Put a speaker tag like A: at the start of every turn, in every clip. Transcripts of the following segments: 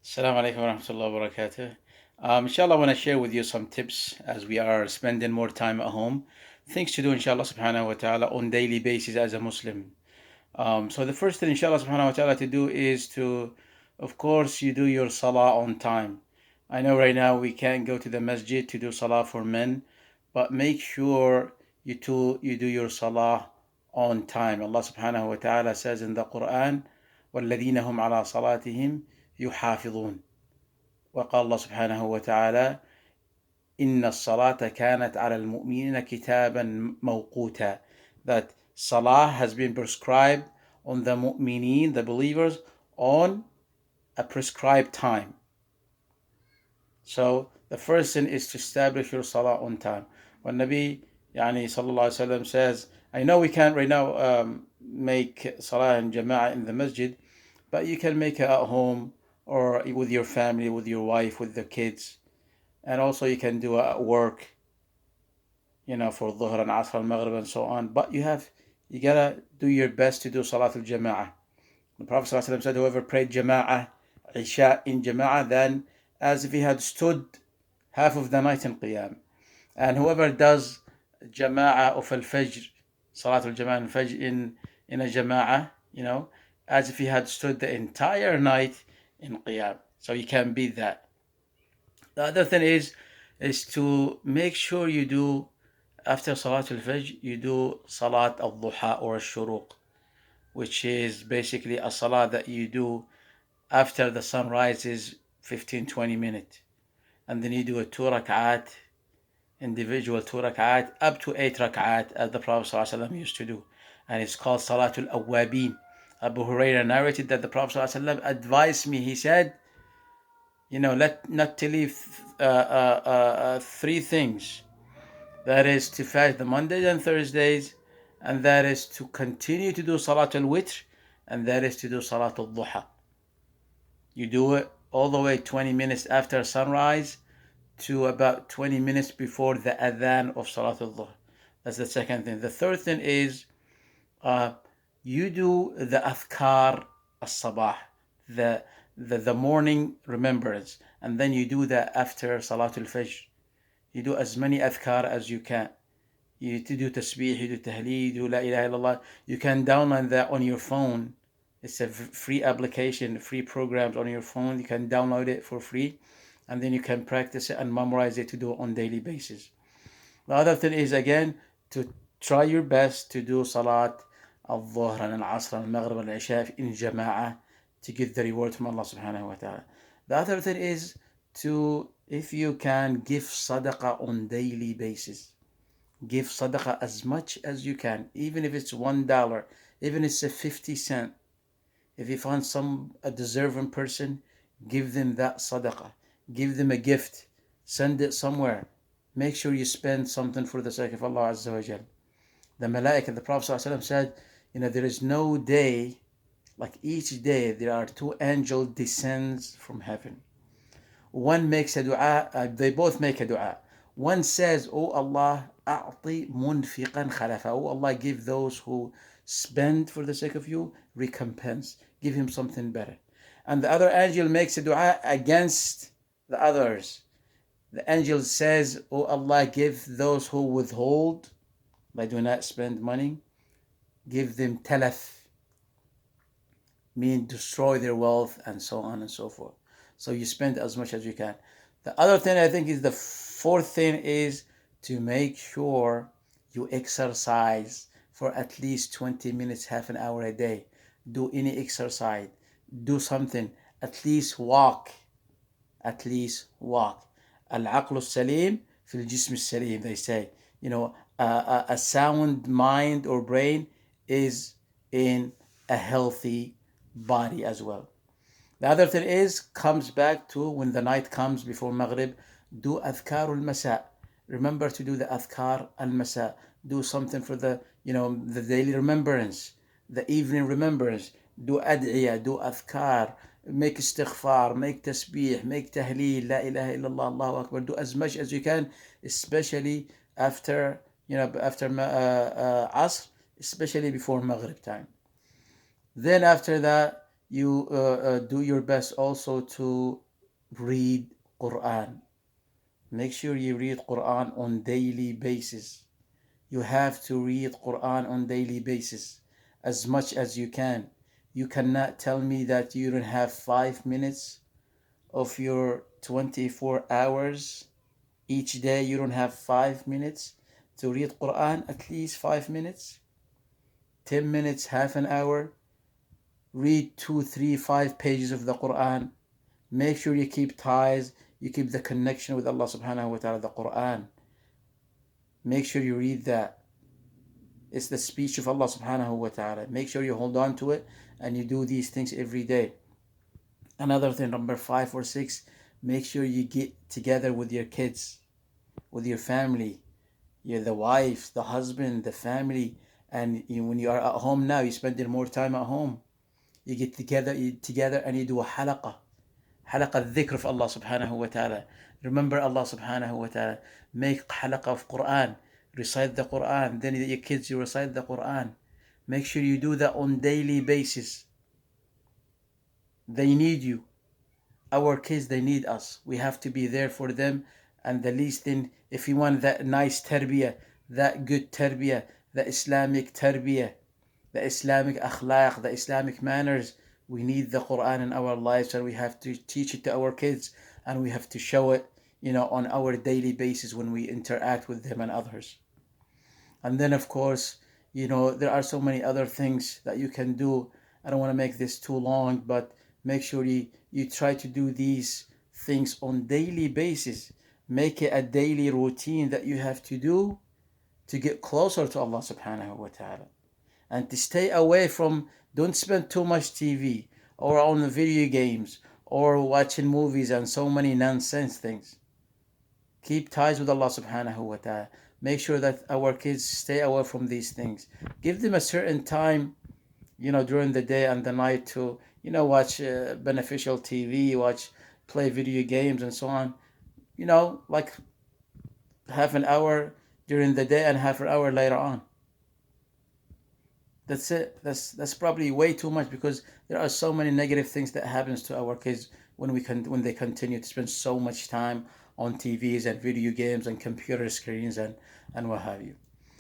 A: Assalamu alaikum wa rahmatullahi wa barakatuh. Inshallah, I want to share with you some tips as we are spending more time at home. Things to do, inshallah subhanahu wa ta'ala, on daily basis as a Muslim. So the first thing, inshallah subhanahu wa ta'ala, to do is to, of course, you do your salah on time. I know right now we can't go to the masjid to do salah for men, but make sure you do your salah on time. Allah subhanahu wa ta'ala says in the Quran, وَالَّذِينَ هُمْ عَلَى صَلَاتِهِمْ يُحَافِظُونَ. وقال الله سبحانه وتعالى إن الصلاة كانت على المؤمنين كتابا موقوتا, that salah has been prescribed on the mu'mineen, the believers, on a prescribed time. So the first thing is to establish your salah on time. When Nabi sallallahu alaihi wasallam says, I know we can't right now make salah in jama'ah in the masjid, but you can make it at home or with your family, with your wife, with the kids. And also you can do it at work, for Dhuhr and Asr and Maghrib and so on. But you gotta do your best to do Salat al-Jama'ah. The Prophet ﷺ said, whoever prayed Jama'ah, Isha in Jama'ah, then as if he had stood half of the night in Qiyam. And whoever does Jama'ah of al-Fajr, Salat al-Jama'ah al-Fajr in a Jama'ah, as if he had stood the entire night in Qiyam. So you can beat that. The other thing is to make sure you do, after Salat al-Fajr, you do Salat al-Duha or al-Shuruq, which is basically a salat that you do after the sun rises 15-20 minutes. And then you do a 2 rak'at, individual 2 rak'at, up to 8 rak'at, as the Prophet ﷺ used to do. And it's called Salatul Awwabin. Abu Hurairah narrated that the Prophet ﷺ advised me, he said, not to leave three things. That is to fast the Mondays and Thursdays, and that is to continue to do Salat al-Witr, and that is to do Salat al-Duha. You do it all the way 20 minutes after sunrise to about 20 minutes before the adhan of Salat al-Dhuhr. That's the second thing. The third thing is you do the Adhkar al-Sabah, the morning remembrance, and then you do that after Salatul Fajr. You do as many adhkar as you can. You do tasbih, you do tahleel, you do la ilaha illallah. You can download that on your phone. It's a free application, free programs on your phone. You can download it for free, and then you can practice it and memorize it to do it on daily basis. The other thing is, again, to try your best to do Salat al-Dhuhr and al-Asr and al-Maghrib and al-Isha in Jama'ah, to get the reward from Allah subhanahu wa ta'ala. The other thing is to, if you can, give sadaqah on daily basis. Give sadaqah as much as you can, even if it's $1, even if it's a 50 cent. If you find a deserving person, give them that sadaqah. Give them a gift. Send it somewhere. Make sure you spend something for the sake of Allah Azza wa Jal. The Malaika, the Prophet ﷺ said, there is no day, like each day there are two angels descends from heaven. One makes a dua, they both make a dua. One says, "Oh Allah, a'ti munfiqan khalafa." Oh Allah, give those who spend for the sake of you recompense. Give him something better. And the other angel makes a dua against the others. The angel says, "Oh Allah, give those who withhold, they do not spend money, give them talaf, mean destroy their wealth," and so on and so forth. So you spend as much as you can. The other thing I think is, the fourth thing is to make sure you exercise for at least 20 minutes, half an hour a day. Do any exercise. Do something. At least walk. At least walk. Al-aql al-salim fil jism al-salim, they say. A sound mind or brain is in a healthy body as well. The other thing comes back to when the night comes before Maghrib, do Adhkar al-Masa. Remember to do the Adhkar al-Masa. Do something for the daily remembrance, the evening remembrance. Do Ad'iyah, do Adhkar, make istighfar, make tasbih, make tahleel, la ilaha illallah, Allahu Akbar. Do as much as you can, especially after Asr, especially before Maghrib time. Then after that, you do your best also to read Quran. Make sure you read Quran on daily basis. You have to read Quran on daily basis as much as you can. You cannot tell me that you don't have 5 minutes of your 24 hours each day. You don't have 5 minutes to read Quran, at least 5 minutes, 10 minutes, half an hour. Read 2, 3, 5 pages of the Quran. Make sure you keep ties, you keep the connection with Allah subhanahu wa ta'ala, the Quran. Make sure you read that. It's the speech of Allah subhanahu wa ta'ala. Make sure you hold on to it and you do these things every day. Another thing, number 5 or 6, make sure you get together with your kids, with your family, the wife, the husband, the family. And when you are at home now, you spend more time at home. You get together and you do a halaqah dhikr of Allah subhanahu wa ta'ala. Remember Allah subhanahu wa ta'ala. Make halaqah of Quran. Recite the Quran. Then your kids, you recite the Quran. Make sure you do that on daily basis. They need you. Our kids, they need us. We have to be there for them. And the least thing, if you want that nice tarbiyah, that good tarbiyah, the Islamic tarbiyah, the Islamic akhlaq, the Islamic manners, we need the Quran in our lives, and we have to teach it to our kids, and we have to show it, on our daily basis when we interact with them and others. And then, of course, there are so many other things that you can do. I don't want to make this too long, but make sure you try to do these things on daily basis. Make it a daily routine that you have to do to get closer to Allah subhanahu wa ta'ala. And to stay away from, don't spend too much TV or on video games or watching movies and so many nonsense things. Keep ties with Allah subhanahu wa ta'ala. Make sure that our kids stay away from these things. Give them a certain time, during the day and the night to, watch beneficial TV, play video games and so on. Like half an hour during the day and half an hour later on. That's it. That's probably way too much, because there are so many negative things that happens to our kids when they continue to spend so much time on TVs and video games and computer screens and what have you.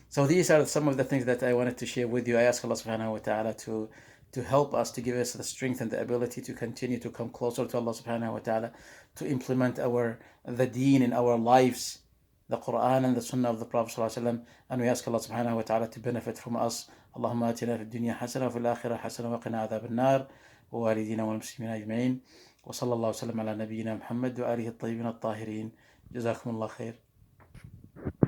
A: So these are some of the things that I wanted to share with you. I ask Allah subhanahu wa ta'ala to help us, to give us the strength and the ability to continue to come closer to Allah subhanahu wa ta'ala, to implement the deen in our lives, the Quran and the Sunnah of the Prophet sallallahu alaihi wasallam. And we ask Allah subhanahu wa ta'ala to benefit from us. اللهم آتنا في الدنيا حسنة وفي الآخرة حسنة وقنا عذاب النار ووالدينا والمسلمين أجمعين وصلى الله وسلم على نبينا محمد وآله الطيبين الطاهرين. جزاكم الله خير.